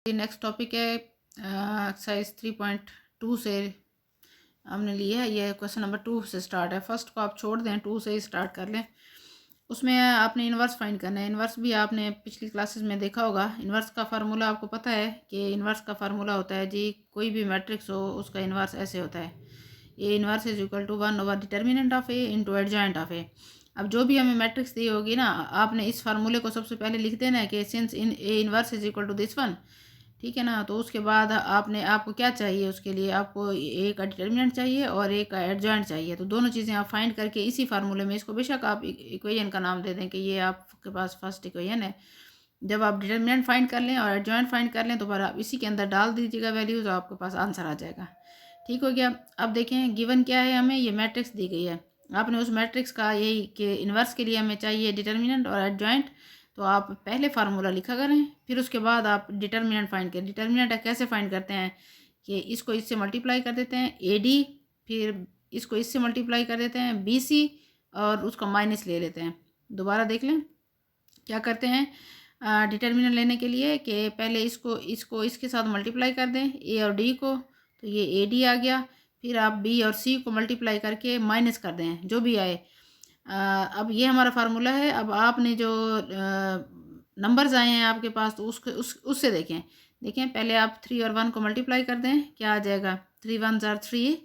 Next topic है exercise 3.2 से हमने लिया है। ये क्वेश्चन नंबर 2 से स्टार्ट है। फर्स्ट को आप छोड़ दें, 2 से ही स्टार्ट कर लें। उसमें आपने इन्वर्स फाइंड करना है। इन्वर्स भी आपने पिछली क्लासेस में देखा होगा। इन्वर्स का फार्मूला आपको पता है कि इन्वर्स का फार्मूला होता है जी, कोई भी मैट्रिक्स हो उसका इन्वर्स ऐसे होता है, A inverse is equal to 1/, determinant of A into adjoint of A. अब जो भी हमें मैट्रिक्स दी होगी ना, आपने इस फार्मूले को सबसे पहले लिख देना है कि since in A inverse is equal to this one, ठीक है ना। तो उसके बाद आपको क्या चाहिए, उसके लिए आपको ए का डिटर्मिनेंट चाहिए और ए का एडजॉइंट चाहिए। तो दोनों चीज़ें आप फाइंड करके इसी फार्मूले में, इसको बेशक आप इक्वेशन का नाम दे दें कि ये आपके पास फर्स्ट इक्वेशन है। जब आप डिटर्मिनेंट फाइंड कर लें और एडजॉइंट फाइंड कर लें तो फिर आप इसी के अंदर डाल दीजिएगा वैल्यूज़, आपके पास आंसर आ जाएगा। ठीक हो गया। अब देखें गिवन क्या है, हमें ये मैट्रिक्स दी गई है। आपने उस मैट्रिक्स का यही कि इन्वर्स के लिए हमें चाहिए डिटर्मिनेंट और एडजॉइंट, तो आप पहले फार्मूला लिखा करें, फिर उसके बाद आप डिटर्मिनेंट फाइंड करें। डिटर्मिनेंट कैसे फाइंड करते हैं कि इसको इससे मल्टीप्लाई कर देते हैं AD, फिर इसको इससे मल्टीप्लाई कर देते हैं BC और उसका माइनस ले लेते हैं। दोबारा देख लें क्या करते हैं। डिटर्मिनेंट लेने के लिए कि पहले इसको इसको इसके साथ मल्टीप्लाई कर दें A और D को, तो ये AD आ गया। फिर आप B और C को मल्टीप्लाई करके माइनस कर दें जो भी आए। अब ये हमारा फार्मूला है। अब आपने जो नंबर्स आए हैं आपके पास, तो उससे देखें पहले आप 3 और 1 को मल्टीप्लाई कर दें, क्या आ जाएगा 3 1 आर 3।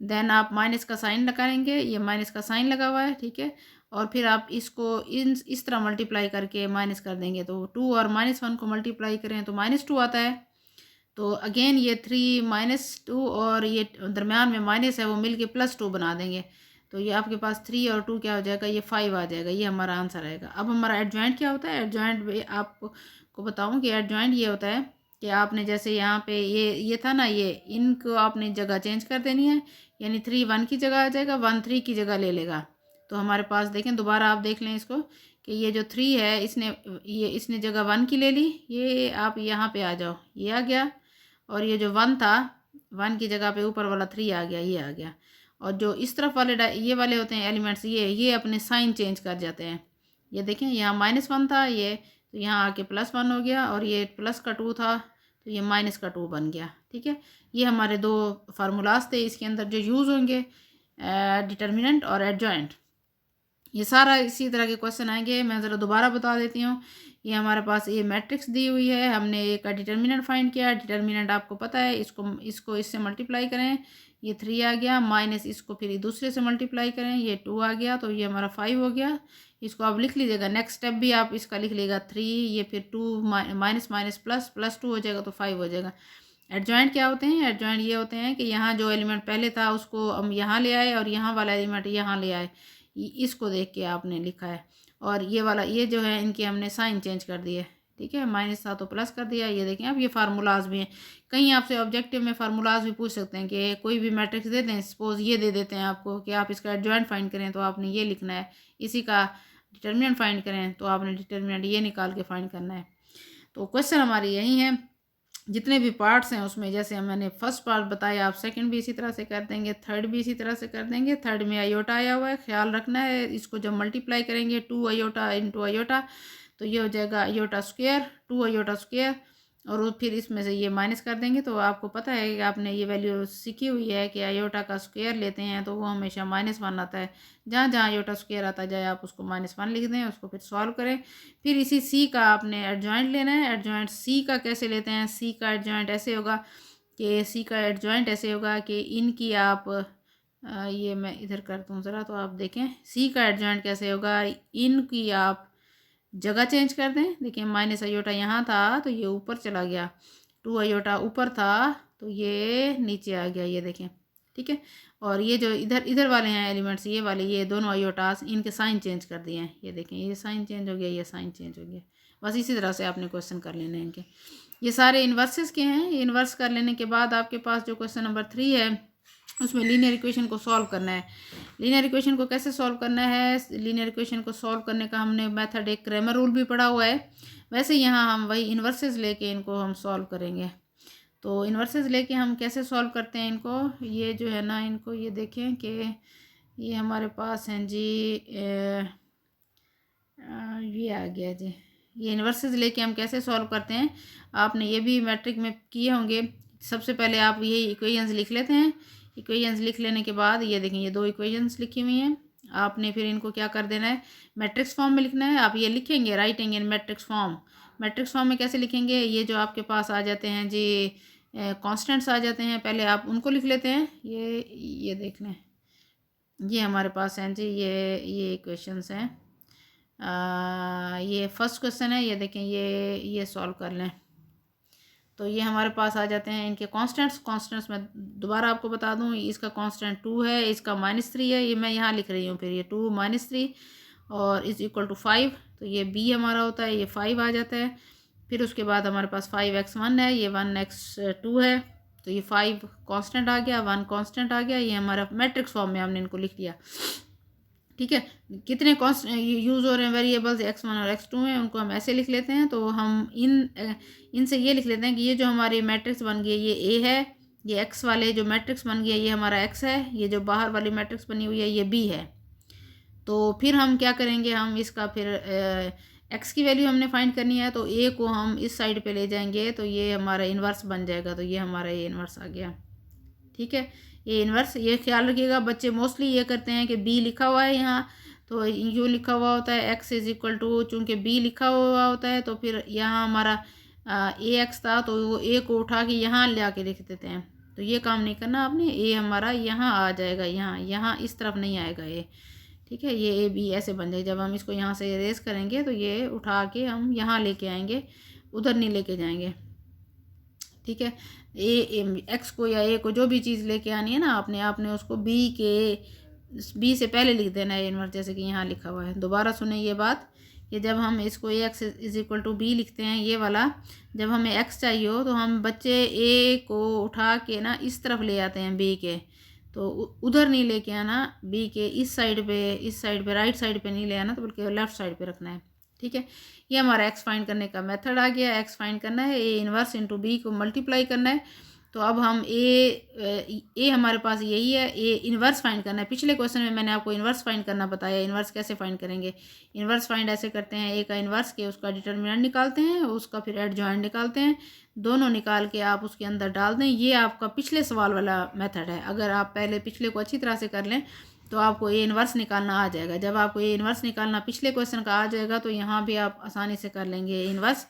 देन आप माइनस का साइन लगाएंगे, ये माइनस का साइन लगा हुआ है, ठीक है। और फिर आप इसको इस तरह मल्टीप्लाई करके माइनस कर देंगे, तो 2 और -1 को मल्टीप्लाई करें तो -2 आता है। तो अगेन ये 3 -2 और ये दरम्यान में माइनस है वो मिलके +2 बना देंगे, तो ये आपके पास 3 और 2 क्या हो जाएगा, ये 5 आ जाएगा। ये हमारा आंसर आएगा। अब हमारा एडजॉइंट क्या होता है। एडजॉइंट आपको बताऊं कि एडजॉइंट ये होता है कि आपने जैसे यहाँ पे ये था ना, ये इनको आपने जगह चेंज कर देनी है, यानी 3 1 की जगह आ जाएगा, 1 3 की जगह ले लेगा। तो हमारे पास देखें, दोबारा आप देख लें इसको कि ये जो 3 है इसने जगह 1 की ले ली। ये आप यहाँ पे आ जाओ, ये आ गया। और ये जो 1 था, 1 की जगह पे ऊपर वाला 3 आ गया, ये आ गया। और जो इस तरफ वाले ये वाले होते हैं एलिमेंट्स, ये अपने साइन चेंज कर जाते हैं। ये देखें यहाँ -1 था, ये तो यहाँ आके +1 हो गया, और ये +2 था तो ये -2 बन गया, ठीक है। ये हमारे दो फार्मूलाज थे, इसके अंदर जो यूज़ होंगे डिटर्मिनेंट और एडजॉइंट। ये सारा इसी तरह के क्वेश्चन आएंगे। मैं ज़रा दोबारा बता देती हूँ। ये हमारे पास ये मैट्रिक्स दी हुई है, हमने ए का डिटर्मिनेंट फाइंड किया। डिटर्मिनेंट आपको पता है, इसको इससे मल्टीप्लाई करें, ये 3 आ गया, माइनस इसको फिर दूसरे से मल्टीप्लाई करें, ये 2 आ गया, तो ये हमारा 5 हो गया। इसको आप लिख लीजिएगा, नेक्स्ट स्टेप भी आप इसका लिख लीजिएगा 3, ये फिर 2 माइनस माइनस ++2 हो जाएगा, तो 5 हो जाएगा। एडजॉइंट क्या होते हैं। एडजॉइंट ये होते हैं कि यहाँ जो एलिमेंट पहले था उसको हम यहाँ ले आए और यहाँ वाला एलिमेंट यहाँ ले आए, इसको देख के आपने लिखा है। और ये वाला ये जो है इनके हमने साइन चेंज कर दिए, ठीक है। माइनस था तो प्लस कर दिया। ये देखें, अब ये फार्मूलाज भी हैं। कहीं आपसे ऑब्जेक्टिव में फार्मूलाज भी पूछ सकते हैं कि कोई भी मैट्रिक्स दे दें, सपोज ये दे देते हैं आपको कि आप इसका एडजॉइंट फाइंड करें, तो आपने ये लिखना है। इसी का डिटर्मिनेंट फाइंड करें तो आपने डिटर्मिनेंट ये निकाल के फाइंड करना है। तो क्वेश्चन हमारे यही हैं। जितने भी पार्ट्स हैं उसमें, जैसे मैंने फर्स्ट पार्ट बताया, आप सेकंड भी इसी तरह से कर देंगे, थर्ड भी इसी तरह से कर देंगे। थर्ड में आयोटा आया हुआ है, ख्याल रखना है। इसको जब मल्टीप्लाई करेंगे 2 आयोटा इंटू आयोटा, तो ये हो जाएगा आयोटा स्क्वेयर, 2 आयोटा स्क्वेयर, और फिर इसमें से ये माइनस कर देंगे। तो आपको पता है कि आपने ये वैल्यू सीखी हुई है कि आयोटा का स्क्वेयर लेते हैं तो वो हमेशा -1 आता है। जहाँ जहाँ आयोटा स्क्वेयर आता जाए आप उसको -1 लिख दें, उसको फिर सॉल्व करें। फिर इसी सी का आपने एडजॉइंट लेना है। एडजॉइंट सी का कैसे लेते हैं। सी का एडजॉइंट ऐसे होगा कि इनकी आप ये मैं इधर करता हूँ ज़रा, तो आप देखें सी का एडजॉइंट कैसे होगा। इनकी आप जगह चेंज कर दें। देखिए माइनस आयोटा यहाँ था तो ये ऊपर चला गया, 2 आयोटा ऊपर था तो ये नीचे आ गया, ये देखें, ठीक है। और ये जो इधर इधर वाले हैं एलिमेंट्स, ये वाले, ये दोनों आयोटास, इनके साइन चेंज कर दिए हैं। ये देखें, ये साइन चेंज हो गया, ये साइन चेंज हो गया। बस इसी तरह से आपने क्वेश्चन कर लेने हैं इनके। ये सारे इन्वर्सेस के हैं। ये इन्वर्स कर लेने के बाद आपके पास जो क्वेश्चन नंबर 3 है उसमें लीनियर इक्वेशन को सॉल्व करना है। लीनियर इक्वेशन को कैसे सॉल्व करना है। लीनियर इक्वेशन को सॉल्व करने का हमने मेथड, एक क्रैमर रूल भी पढ़ा हुआ है। वैसे यहाँ हम वही इन्वर्सेस लेके इनको हम सॉल्व करेंगे। तो इन्वर्सेस लेके हम कैसे सॉल्व करते हैं इनको, ये जो है ना, इनको ये देखें कि ये हमारे पास हैं जी, ये आ गया जी, ये इन्वर्सेस लेके हम कैसे सॉल्व करते हैं, आपने ये भी मैट्रिक में किए होंगे। सबसे पहले आप ये इक्वेशंस लिख लेते हैं। इक्वेशंस लिख लेने के बाद ये देखें, ये दो इक्वेशंस लिखी हुई हैं। आपने फिर इनको क्या कर देना है, मैट्रिक्स फॉर्म में लिखना है। आप ये लिखेंगे writing in matrix form. Matrix form में कैसे लिखेंगे, ये जो आपके पास आ जाते हैं जी कांस्टेंट्स आ जाते हैं, पहले आप उनको लिख लेते हैं। ये देख लें, ये हमारे पास हैं जी, ये इक्वेशंस हैं। ये फर्स्ट क्वेश्चन है, ये देखें, ये सॉल्व कर लें तो ये हमारे पास आ जाते हैं इनके कांस्टेंट्स मैं दोबारा आपको बता दूं, इसका कांस्टेंट 2 है, इसका -3 है, ये मैं यहाँ लिख रही हूँ। फिर ये 2 - 3 और इज इक्वल टू 5, तो ये b हमारा होता है, ये 5 आ जाता है। फिर उसके बाद हमारे पास 5x1 है, ये 1x2 है, तो ये 5 कांस्टेंट आ गया, 1 कांस्टेंट आ गया। ये हमारा मैट्रिक्स फॉर्म में हमने इनको लिख दिया। ठीक है, कितने कॉन्स्ट यूज़ हो रहे हैं वेरिएबल्स x1 और x2 में, उनको हम ऐसे लिख लेते हैं। तो हम इनसे ये लिख लेते हैं कि ये जो हमारी मैट्रिक्स बन गई है ये a है, ये x वाले जो मैट्रिक्स बन गई है ये हमारा x है, ये जो बाहर वाली मैट्रिक्स बनी हुई है ये b है। तो फिर हम क्या करेंगे, हम इसका फिर x की वैल्यू हमने फाइंड करनी है, तो a को हम इस साइड पे ले जाएंगे तो ये हमारा इन्वर्स बन जाएगा। तो ये हमारा ये इन्वर्स आ गया। ठीक है, ये इन्वर्स, ये ख्याल रखिएगा बच्चे मोस्टली ये करते हैं कि b लिखा हुआ है यहाँ, तो यूँ लिखा हुआ होता है x इज़ इक्वल टू, चूँकि b लिखा हुआ होता है तो फिर यहाँ हमारा ax था तो वो a को उठा के यहाँ ले आके लिख देते हैं। तो ये काम नहीं करना आपने, a हमारा यहाँ आ जाएगा, यहाँ इस तरफ नहीं आएगा ये। ठीक है, ये a b ऐसे बन जाएगा। जब हम इसको यहाँ से इरेज करेंगे तो ये उठा के हम यहाँ लेके आएंगे, उधर नहीं लेके जाएंगे। ठीक है, एक्स को या ए को जो भी चीज़ लेके आनी है ना आपने उसको बी से पहले लिख देना है इन्वर्स, जैसे कि यहाँ लिखा हुआ है। दोबारा सुने ये बात कि जब हम इसको A X is equal to B लिखते हैं, ये वाला जब हमें एक्स चाहिए हो तो हम बच्चे ए को उठा के ना इस तरफ ले आते हैं बी के, तो उधर नहीं लेके आना, बी के इस साइड पे राइट साइड पे नहीं ले आना, तो बल्कि लेफ़्ट साइड पे रखना है। ठीक है, ये हमारा एक्स फाइंड करने का मेथड आ गया। एक्स फाइंड करना है, ए इन्वर्स इंटू बी को मल्टीप्लाई करना है। तो अब हम ए हमारे पास यही है, ए इन्वर्स फाइंड करना है। पिछले क्वेश्चन में मैंने आपको इन्वर्स फाइंड करना बताया, इन्वर्स कैसे फाइंड करेंगे। इन्वर्स फाइंड ऐसे करते हैं, ए का इन्वर्स के उसका डिटर्मिनेंट निकालते हैं, उसका फिर एडजॉइंट निकालते हैं, दोनों निकाल के आप उसके अंदर डाल दें। ये आपका पिछले सवाल वाला मेथड है। अगर आप पहले पिछले को अच्छी तरह से कर लें तो आपको ए इन्वर्स निकालना आ जाएगा। जब आपको ए इन्वर्स निकालना पिछले क्वेश्चन का आ जाएगा तो यहाँ भी आप आसानी से कर लेंगे ए इन्वर्स।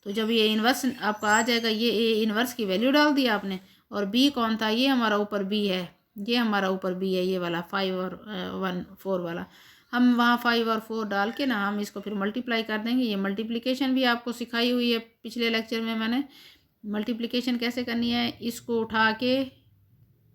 तो जब ये इन्वर्स आपका आ जाएगा, ये ए इन्वर्स की वैल्यू डाल दी आपने, और बी कौन था, ये हमारा ऊपर बी है, ये हमारा ऊपर बी है, ये वाला 5 और 1 4 वाला। हम वहाँ 5 और 4 डाल के ना हम इसको फिर मल्टीप्लाई कर देंगे। ये मल्टीप्लिकेशन भी आपको सिखाई हुई है पिछले लेक्चर में मैंने। मल्टीप्लिकेशन कैसे करनी है, इसको उठा के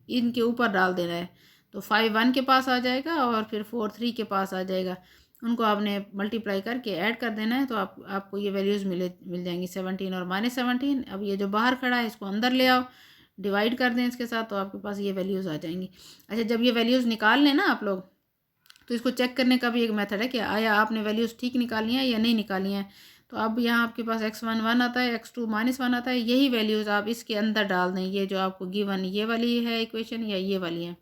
इनके ऊपर डाल देना है, तो 5 1 के पास आ जाएगा और फिर 4 3 के पास आ जाएगा। उनको आपने मल्टीप्लाई करके ऐड कर देना है, तो आपको ये वैल्यूज़ मिल जाएंगी 17 और -17। अब ये जो बाहर खड़ा है इसको अंदर ले आओ, डिवाइड कर दें इसके साथ, तो आपके पास ये वैल्यूज़ आ जाएंगी। अच्छा, जब ये वैल्यूज़ निकाल लें ना आप लोग, तो इसको चेक करने का भी एक मेथड है कि आया आपने वैल्यूज़ ठीक निकाली हैं या नहीं निकाली हैं। तो अब यहाँ आपके पास x1 1 आता है, x2 -1 आता है। यही वैल्यूज़ आप इसके अंदर डाल दें, ये जो आपको गिवन ये वाली है इक्वेशन या ये वाली है,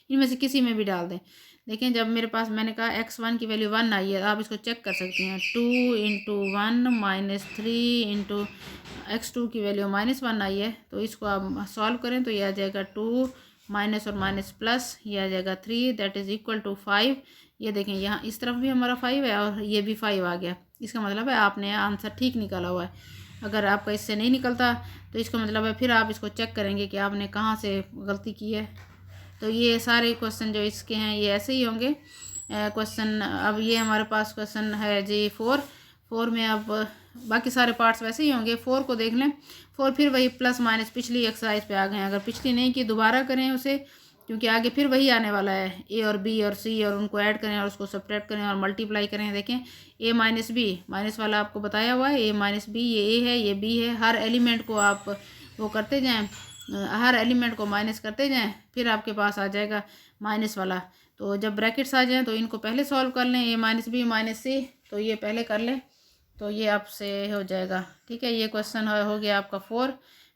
इनमें से किसी में भी डाल दें। देखें, जब मेरे पास मैंने कहा x1 की वैल्यू 1 आई है, आप इसको चेक कर सकती हैं। 2 × 1 -3 × x2 की वैल्यू -1 आई है, तो इसको आप सॉल्व करें तो ये आ जाएगा 2 माइनस और माइनस प्लस, ये आ जाएगा 3 दैट इज़ इक्वल टू 5। ये देखें, यहाँ इस तरफ भी हमारा 5 है और ये भी 5 आ गया। इसका मतलब है आपने आंसर ठीक निकाला हुआ है। अगर आपका इससे नहीं निकलता तो इसका मतलब है फिर आप इसको चेक करेंगे कि आपने कहाँ से गलती की है। तो ये सारे क्वेश्चन जो इसके हैं ये ऐसे ही होंगे क्वेश्चन। अब ये हमारे पास क्वेश्चन है जी 4 में अब बाकी सारे पार्ट्स वैसे ही होंगे। 4 को देख लें, 4 फिर वही प्लस माइनस पिछली एक्सरसाइज पे आ गए हैं। अगर पिछली नहीं की दोबारा करें उसे, क्योंकि आगे फिर वही आने वाला है, ए और बी और सी, और उनको ऐड करें और उसको सब्ट्रैक्ट करें और मल्टीप्लाई करें। देखें, a - b माइनस वाला आपको बताया हुआ है, a - b, ये a है ये b है। हर एलिमेंट को आप वो करते जाएं, हर एलिमेंट को माइनस करते जाएं, फिर आपके पास आ जाएगा माइनस वाला। तो जब ब्रैकेट्स आ जाएं तो इनको पहले सॉल्व कर लें, a - b - c, तो ये पहले कर लें तो ये आपसे हो जाएगा। ठीक है, ये क्वेश्चन हो गया आपका 4।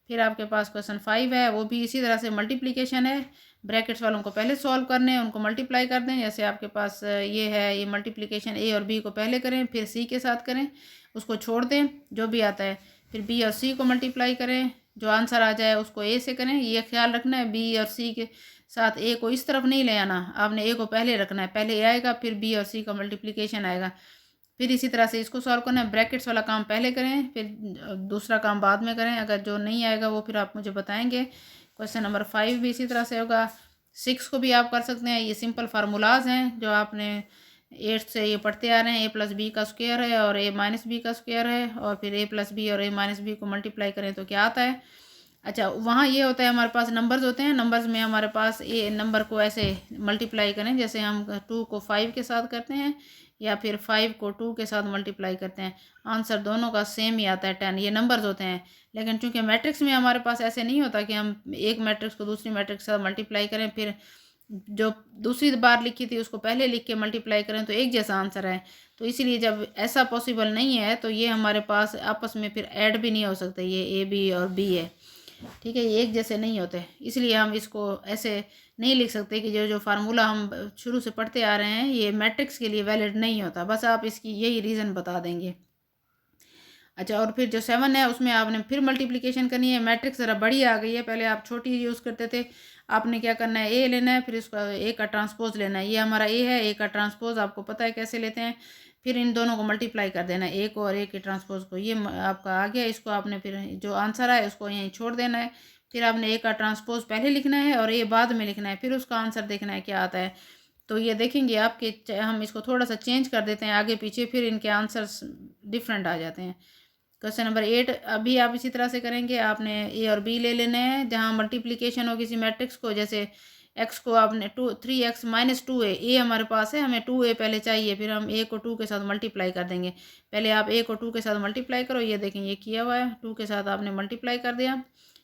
फिर आपके पास क्वेश्चन 5 है, वो भी इसी तरह से मल्टीप्लिकेशन है। ब्रैकेट्स वालों को पहले सॉल्व करने हैं, उनको मल्टीप्लाई कर दें। जैसे आपके पास ये है, ये मल्टीप्लिकेशन a और b को पहले करें फिर c के साथ करें, उसको छोड़ दें जो भी आता है, फिर बी और सी को मल्टीप्लाई करें, जो आंसर आ जाए उसको ए से करें। ये ख्याल रखना है बी और सी के साथ ए को इस तरफ नहीं ले आना, आपने ए को पहले रखना है, पहले ए आएगा फिर बी और सी का मल्टीप्लिकेशन आएगा। फिर इसी तरह से इसको सॉल्व करना है, ब्रैकेट्स वाला काम पहले करें फिर दूसरा काम बाद में करें। अगर जो नहीं आएगा वो फिर आप मुझे बताएंगे। क्वेश्चन नंबर 5 भी इसी तरह से होगा। 6 को भी आप कर सकते हैं, ये सिंपल फार्मूलाज हैं जो आपने 8 से ये पढ़ते आ रहे हैं। ए प्लस बी का स्क्वायर है और ए माइनस बी का स्क्वायर है, और फिर ए प्लस बी और ए माइनस बी को मल्टीप्लाई करें तो क्या आता है। अच्छा, वहाँ ये होता है हमारे पास नंबर्स होते हैं, नंबर्स में हमारे पास ए नंबर को ऐसे मल्टीप्लाई करें जैसे हम 2 को 5 के साथ करते हैं या फिर 5 को 2 के साथ मल्टीप्लाई करते हैं, आंसर दोनों का सेम ही आता है 10। ये नंबर्स होते हैं। लेकिन चूंकि मैट्रिक्स में हमारे पास ऐसे नहीं होता कि हम एक मैट्रिक्स को दूसरी मैट्रिक्स के साथ मल्टीप्लाई करें, फिर जो दूसरी बार लिखी थी उसको पहले लिख के मल्टीप्लाई करें तो एक जैसा आंसर है। तो इसीलिए जब ऐसा पॉसिबल नहीं है तो ये हमारे पास आपस में फिर ऐड भी नहीं हो सकते, ये ए बी और बी है, ठीक है, ये एक जैसे नहीं होते। इसलिए हम इसको ऐसे नहीं लिख सकते कि जो जो फार्मूला हम शुरू से पढ़ते आ रहे हैं ये मैट्रिक्स के लिए वैलिड नहीं होता। बस आप इसकी यही रीज़न बता देंगे। अच्छा, और फिर जो 7 है उसमें आपने फिर मल्टीप्लिकेशन करनी है। मैट्रिक्स ज़रा बड़ी आ गई है, पहले आप छोटी यूज़ करते थे। आपने क्या करना है, ए लेना है फिर इसका ए का ट्रांसपोज लेना है। ये हमारा ए है, ए का ट्रांसपोज आपको पता है कैसे लेते हैं। फिर इन दोनों को मल्टीप्लाई कर देना है, ए को और ए के ट्रांसपोज को। ये आपका आ गया। इसको आपने फिर जो आंसर आए उसको यहीं छोड़ देना है। फिर आपने ए का ट्रांसपोज पहले लिखना है और ए बाद में लिखना है, फिर उसका आंसर देखना है क्या आता है। तो ये देखेंगे आपके, हम इसको थोड़ा सा चेंज कर देते हैं आगे पीछे, फिर इनके आंसर्स डिफरेंट आ जाते हैं। क्वेश्चन नंबर 8 अभी आप इसी तरह से करेंगे। आपने ए और बी ले लेने हैं, जहाँ मल्टीप्लिकेशन हो किसी मैट्रिक्स को, जैसे एक्स को आपने 3x-2a, ए हमारे पास है, हमें 2a पहले चाहिए, फिर हम ए को 2 के साथ मल्टीप्लाई कर देंगे। पहले आप ए को 2 के साथ मल्टीप्लाई करो, ये देखें ये किया हुआ है, 2 के साथ आपने मल्टीप्लाई कर दिया,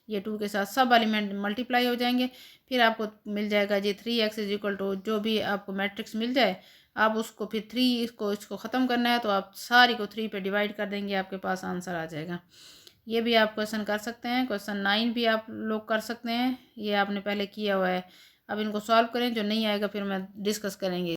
ये 2 के साथ सब एलिमेंट मल्टीप्लाई हो जाएंगे। फिर आपको मिल जाएगा जी 3x = जो भी आपको मैट्रिक्स मिल जाए, आप उसको फिर 3 को इसको ख़त्म करना है तो आप सारी को 3 पे डिवाइड कर देंगे, आपके पास आंसर आ जाएगा। ये भी आप क्वेश्चन कर सकते हैं। क्वेश्चन 9 भी आप लोग कर सकते हैं, ये आपने पहले किया हुआ है। अब इनको सॉल्व करें, जो नहीं आएगा फिर मैं डिस्कस करेंगे।